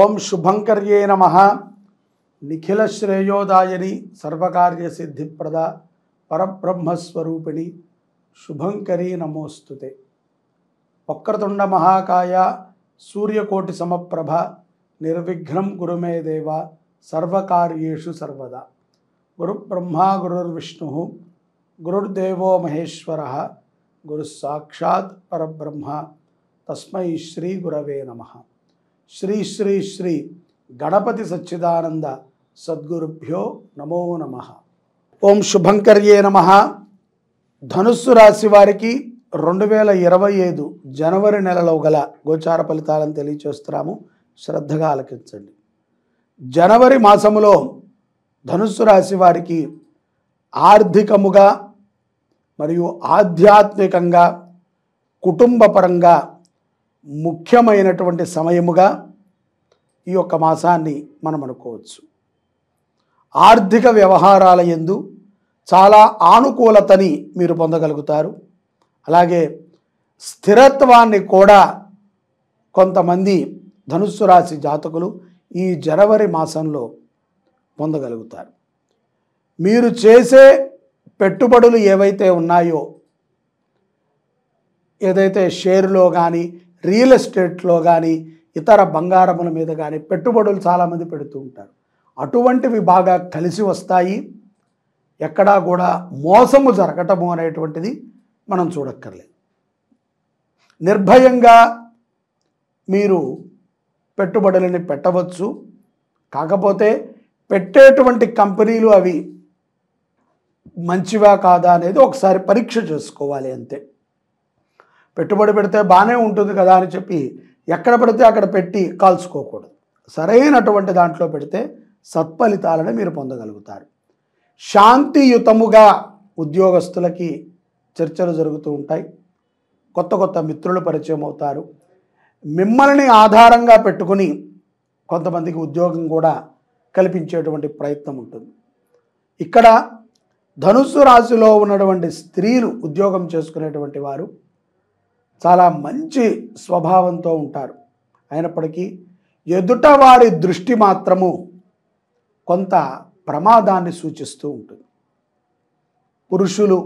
ఓం శుభంకర్యే నమః. నిఖిల శ్రేయోదాయని సర్వకార్య సిద్ధిప్రద పరబ్రహ్మస్వరూపిణి శుభంకరీ నమోస్తుతే. వక్రతుండ మహాకాయ సూర్యకోటి సమప్రభ నిర్విఘ్నం గురుమే దేవ సర్వకార్యేషు సర్వదా. గురుబ్రహ్మా గురుర్విష్ణు గురుర్దేవో మహేశ్వర గురు సాక్షాత్ పరబ్రహ్మ తస్మై శ్రీ గురవే నమః. శ్రీ శ్రీ శ్రీ గణపతి సచ్చిదానంద సద్గురుభ్యో నమో నమః. ఓం శుభంకర్యే నమః. ధనుస్సు రాశి వారికి 2025 జనవరి నెలలో గల గోచార ఫలితాలను తెలియచేస్తున్నాము. శ్రద్ధగా ఆలకించండి. జనవరి మాసములో ధనుస్సు రాశి వారికి ఆర్థికముగా మరియు ఆధ్యాత్మికంగా కుటుంబపరంగా ముఖ్యమైనటువంటి సమయముగా ఈ యొక్క మాసాన్ని మనం అనుకోవచ్చు. ఆర్థిక వ్యవహారాల యందు చాలా ఆనుకూలతని మీరు పొందగలుగుతారు. అలాగే స్థిరత్వాన్ని కూడా కొంతమంది ధనుస్సు రాశి జాతకులు ఈ జనవరి మాసంలో పొందగలుగుతారు. మీరు చేసే పెట్టుబడులు ఏవైతే ఉన్నాయో, ఏదైతే షేర్లో కానీ రియల్ ఎస్టేట్లో కానీ ఇతర బంగారముల మీద కానీ పెట్టుబడులు చాలామంది పెడుతూ ఉంటారు. అటువంటివి బాగా కలిసి వస్తాయి. ఎక్కడా కూడా మోసము జరగటము అనేటువంటిది మనం చూడక్కర్లేదు. నిర్భయంగా మీరు పెట్టుబడులని పెట్టవచ్చు. కాకపోతే పెట్టేటువంటి కంపెనీలు అవి మంచివా కాదా అనేది ఒకసారి పరీక్ష చేసుకోవాలి అంతే. పెట్టుబడి పెడితే బాగానే ఉంటుంది కదా అని చెప్పి ఎక్కడ పెడితే అక్కడ పెట్టి కాల్చుకోకూడదు. సరైనటువంటి దాంట్లో పెడితే సత్ఫలితాలను మీరు పొందగలుగుతారు. శాంతియుతముగా ఉద్యోగస్తులకి చర్చలు జరుగుతూ ఉంటాయి. కొత్త కొత్త మిత్రులు పరిచయం అవుతారు. మిమ్మల్ని ఆధారంగా పెట్టుకుని కొంతమందికి ఉద్యోగం కూడా కల్పించేటువంటి ప్రయత్నం ఉంటుంది. ఇక్కడ ధనుస్సు రాశిలో ఉన్నటువంటి స్త్రీలు ఉద్యోగం చేసుకునేటువంటి వారు చాలా మంచి స్వభావంతో ఉంటారు. అయినప్పటికీ ఎదుట వారి దృష్టి మాత్రము కొంత ప్రమాదాన్ని సూచిస్తూ ఉంటుంది. పురుషులు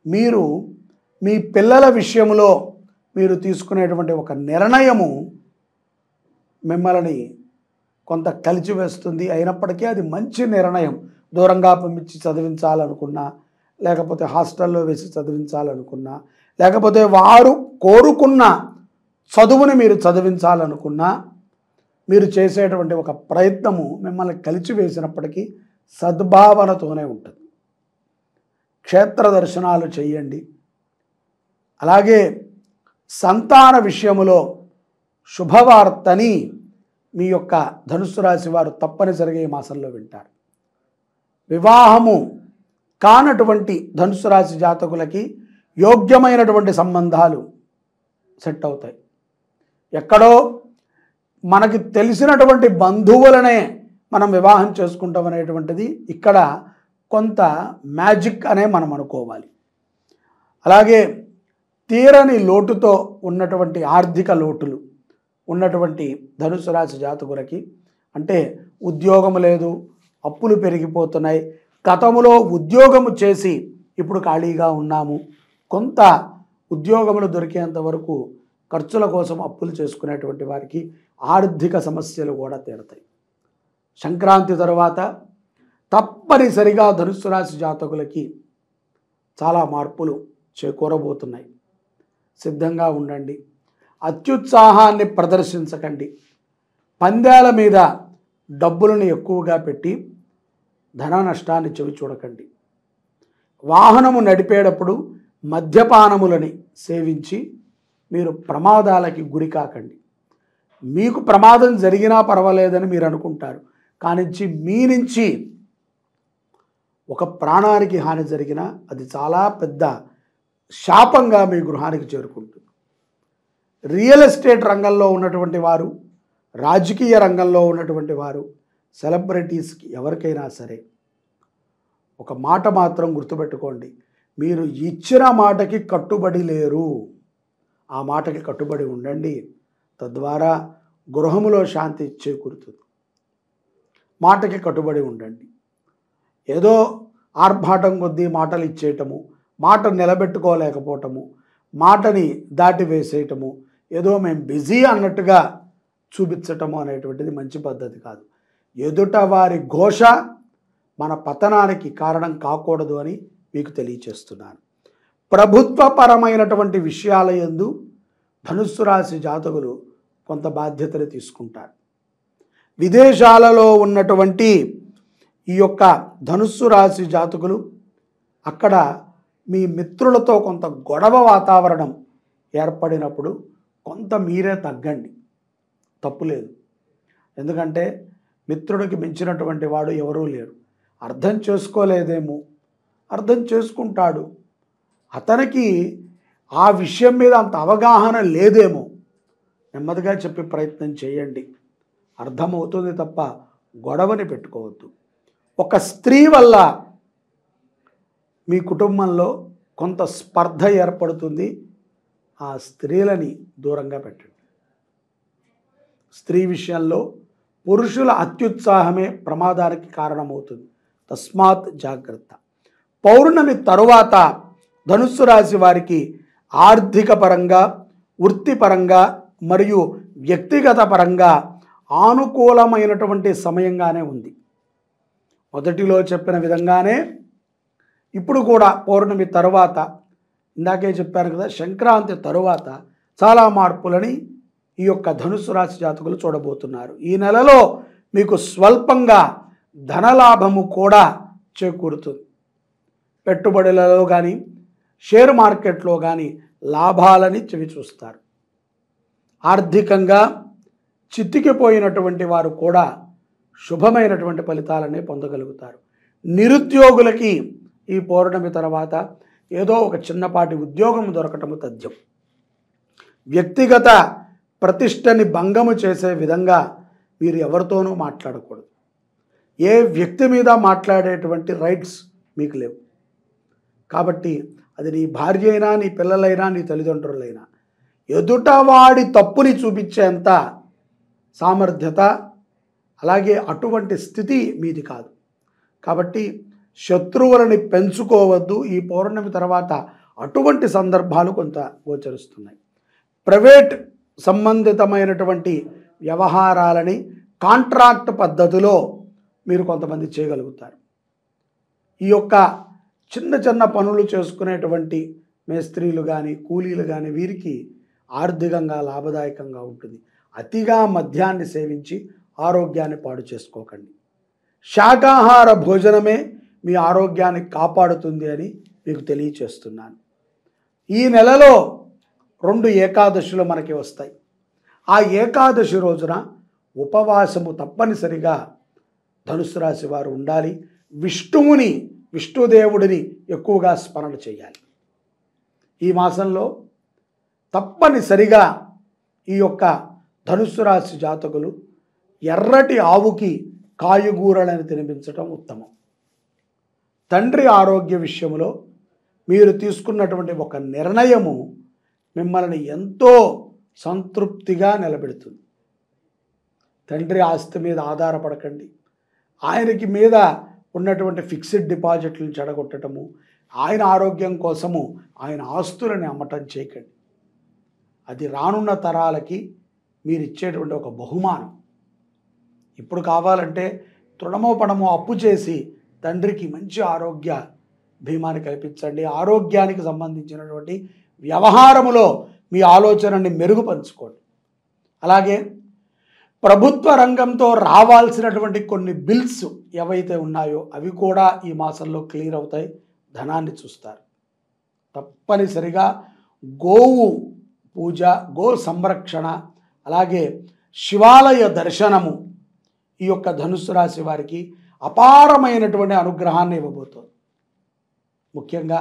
మీరు మీ పిల్లల విషయంలో మీరు తీసుకునేటువంటి ఒక నిర్ణయము మిమ్మల్ని కొంత కలిచివేస్తుంది. అయినప్పటికీ అది మంచి నిర్ణయం. దూరంగా పంపించి చదివించాలనుకున్నా, లేకపోతే హాస్టల్లో వేసి చదివించాలనుకున్నా, లేకపోతే వారు కోరుకున్న చదువుని మీరు చదివించాలనుకున్నా, మీరు చేసేటువంటి ఒక ప్రయత్నము మిమ్మల్ని కలిచివేసినప్పటికీ సద్భావనతోనే ఉంటుంది. క్షేత్ర దర్శనాలు చేయండి. అలాగే సంతాన విషయములో శుభవార్తని మీ యొక్క ధనుస్సు రాశి వారు తప్పనిసరిగా ఈ మాసంలో వింటారు. వివాహము కానటువంటి ధనుస్సు రాశి జాతకులకి యోగ్యమైనటువంటి సంబంధాలు సెట్ అవుతాయి. ఎక్కడో మనకి తెలిసినటువంటి బంధువులనే మనం వివాహం చేసుకుంటాం అనేటువంటిది ఇక్కడ కొంత మ్యాజిక్ అనే మనం అనుకోవాలి. అలాగే తీరని లోటుతో ఉన్నటువంటి ఆర్థిక లోటులు ఉన్నటువంటి ధనుస్సు రాశి జాతకులకి, అంటే ఉద్యోగం లేదు, అప్పులు పెరిగిపోతున్నాయి, గతములో ఉద్యోగము చేసి ఇప్పుడు ఖాళీగా ఉన్నాము, కొంత ఉద్యోగములు దొరికేంత వరకు ఖర్చుల కోసం అప్పులు చేసుకునేటువంటి వారికి ఆర్థిక సమస్యలు కూడా తీరతాయి. సంక్రాంతి తర్వాత తప్పనిసరిగా ధనుస్సు రాశి జాతకులకి చాలా మార్పులు చేకూరబోతున్నాయి. సిద్ధంగా ఉండండి. అత్యుత్సాహాన్ని ప్రదర్శించకండి. పందాల మీద డబ్బులను ఎక్కువగా పెట్టి ధన నష్టాన్ని చెవి చూడకండి. వాహనము నడిపేటప్పుడు మద్యపానములని సేవించి మీరు ప్రమాదాలకి గురి కాకండి. మీకు ప్రమాదం జరిగినా పర్వాలేదని మీరు అనుకుంటారు, కానీ మీ నుంచి ఒక ప్రాణానికి హాని జరిగినా అది చాలా పెద్ద శాపంగా మీ గృహానికి చేరుకుంటుంది. రియల్ ఎస్టేట్ రంగంలో ఉన్నటువంటి వారు, రాజకీయ రంగంలో ఉన్నటువంటి వారు, సెలబ్రిటీస్కి ఎవరికైనా సరే ఒక మాట మాత్రం గుర్తుపెట్టుకోండి, మీరు ఇచ్చిన మాటకి కట్టుబడి లేరు. ఆ మాటకి కట్టుబడి ఉండండి. తద్వారా గృహములో శాంతి చేకూరుతుంది. మాటకి కట్టుబడి ఉండండి. ఏదో ఆర్భాటం కొద్దీ మాటలు ఇచ్చేయటము, మాట నిలబెట్టుకోలేకపోవటము, మాటని దాటి వేసేయటము, ఏదో మేము బిజీ అన్నట్టుగా చూపించటము అనేటువంటిది మంచి పద్ధతి కాదు. ఎదుట వారి ఘోష మన పతనానికి కారణం కాకూడదు అని మీకు తెలియచేస్తున్నాను. ప్రభుత్వపరమైనటువంటి విషయాల యందు ధనుస్సు రాశి జాతకులు కొంత బాధ్యతను తీసుకుంటారు. విదేశాలలో ఉన్నటువంటి ఈ యొక్క ధనుస్సు రాశి జాతకులు అక్కడ మీ మిత్రులతో కొంత గొడవ వాతావరణం ఏర్పడినప్పుడు కొంత మీరే తగ్గండి, తప్పులేదు. ఎందుకంటే మిత్రుడికి మించినటువంటి వాడు ఎవరూ లేరు. అర్థం చేసుకోలేదేమో, అర్థం చేసుకుంటాడు. అతనికి ఆ విషయం మీద అంత అవగాహన లేదేమో, నెమ్మదిగా చెప్పే ప్రయత్నం చేయండి. అర్థమవుతుంది తప్ప గొడవని పెట్టుకోవద్దు. ఒక స్త్రీ వల్ల మీ కుటుంబంలో కొంత స్పర్ధ ఏర్పడుతుంది. ఆ స్త్రీలని దూరంగా పెట్టండి. స్త్రీ విషయంలో పురుషుల అత్యుత్సాహమే ప్రమాదానికి కారణమవుతుంది. తస్మాత్ జాగ్రత్త. పౌర్ణమి తరువాత ధనుస్సు రాశి వారికి ఆర్థిక పరంగా, వృత్తిపరంగా మరియు వ్యక్తిగత పరంగా ఆనుకూలమైనటువంటి సమయంగానే ఉంది. మొదటిలో చెప్పిన విధంగానే ఇప్పుడు కూడా పౌర్ణమి తరువాత, ఇందాకే చెప్పాను కదా, సంక్రాంతి తరువాత చాలా మార్పులని ఈ యొక్క ధనుస్సు రాశి జాతకులు చూడబోతున్నారు. ఈ నెలలో మీకు స్వల్పంగా ధనలాభము కూడా చేకూరుతుంది. పెట్టుబడులలో కానీ షేర్ మార్కెట్లో కానీ లాభాలని చెవి చూస్తారు. ఆర్థికంగా చితికిపోయినటువంటి వారు కూడా శుభమైనటువంటి ఫలితాలనే పొందగలుగుతారు. నిరుద్యోగులకి ఈ పౌర్ణమి తర్వాత ఏదో ఒక చిన్నపాటి ఉద్యోగం దొరకటము తథ్యం. వ్యక్తిగత ప్రతిష్టని భంగము చేసే విధంగా మీరు ఎవరితోనూ మాట్లాడకూడదు. ఏ వ్యక్తి మీద మాట్లాడేటువంటి రైట్స్ మీకు లేవు. కాబట్టి అది నీ భార్య అయినా, నీ పిల్లలైనా, నీ తల్లిదండ్రులైనా, ఎదుటవాడి తప్పుని చూపించేంత సామర్థ్యత, అలాగే అటువంటి స్థితి మీది కాదు. కాబట్టి శత్రువులని పెంచుకోవద్దు. ఈ పౌర్ణమి తర్వాత అటువంటి సందర్భాలు కొంత గోచరిస్తున్నాయి. ప్రైవేట్ సంబంధితమైనటువంటి వ్యవహారాలని కాంట్రాక్ట్ పద్ధతిలో మీరు కొంతమంది చేయగలుగుతారు. ఈ యొక్క చిన్న చిన్న పనులు చేసుకునేటువంటి మేస్త్రీలు కానీ, కూలీలు కానీ, వీరికి ఆర్థికంగా లాభదాయకంగా ఉంటుంది. అతిగా మద్యాన్ని సేవించి ఆరోగ్యాన్ని పాడు చేసుకోకండి. శాకాహార భోజనమే మీ ఆరోగ్యాన్ని కాపాడుతుంది అని మీకు తెలియచేస్తున్నాను. ఈ నెలలో 2 ఏకాదశులు మనకి వస్తాయి. ఆ ఏకాదశి రోజున ఉపవాసము తప్పనిసరిగా ధనుస్సు రాశి వారు ఉండాలి. విష్ణుదేవుడిని ఎక్కువగా స్మరణ చేయాలి. ఈ మాసంలో తప్పనిసరిగా ఈ యొక్క ధనుస్సు రాశి జాతకులు ఎర్రటి ఆవుకి కాయగూరలను తినిపించటం ఉత్తమం. తండ్రి ఆరోగ్య విషయంలో మీరు తీసుకున్నటువంటి ఒక నిర్ణయము మిమ్మల్ని ఎంతో సంతృప్తిగా నిలబెడుతుంది. తండ్రి ఆస్తి మీద ఆధారపడకండి. ఆయనకి మీద ఉన్నటువంటి ఫిక్స్డ్ డిపాజిట్లను చెడగొట్టడము, ఆయన ఆరోగ్యం కోసము ఆయన ఆస్తులని అమ్మటం చేయకండి. అది రానున్న తరాలకి మీరు ఇచ్చేటువంటి ఒక బహుమానం. ఇప్పుడు కావాలంటే తృణమోపణమో అప్పు చేసి తండ్రికి మంచి ఆరోగ్య భీమాని కల్పించండి. ఆరోగ్యానికి సంబంధించినటువంటి వ్యవహారములో మీ ఆలోచనని మెరుగుపరుచుకోండి. అలాగే ప్రభుత్వ రంగంతో రావాల్సినటువంటి కొన్ని బిల్స్ ఏవైతే ఉన్నాయో అవి కూడా ఈ మాసంలో క్లియర్ అవుతాయి. ధనాన్ని చూస్తారు. తప్పనిసరిగా గోవు పూజ, గో సంరక్షణ, అలాగే శివాలయ దర్శనము ఈ యొక్క ధనుస్సు రాశి వారికి అపారమైనటువంటి అనుగ్రహాన్ని ఇవ్వబోతోంది. ముఖ్యంగా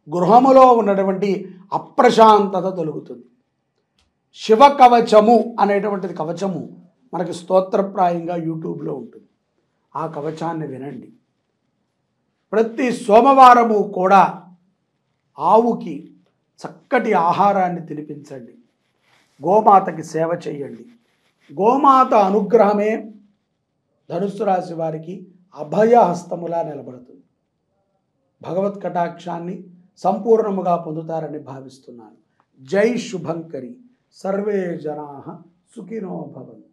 గృహములో ఉన్నటువంటి అప్రశాంతత తొలగుతుంది. శివ కవచము అనేటువంటిది కవచము మనకి స్తోత్రప్రాయంగా యూట్యూబ్లో ఉంటుంది. ఆ కవచాన్ని వినండి. ప్రతి సోమవారము కూడా ఆవుకి చక్కటి ఆహారాన్ని తినిపించండి. గోమాతకి సేవ చేయండి. గోమాత అనుగ్రహమే ధనుస్సు రాశి వారికి అభయ హస్తములా నిలబడుతుంది. భగవత్ కటాక్షాన్ని సంపూర్ణముగా పొందుతారని భావిస్తున్నాను. జై శుభంకరి. సర్వే జనాః సుఖినో భవంతు.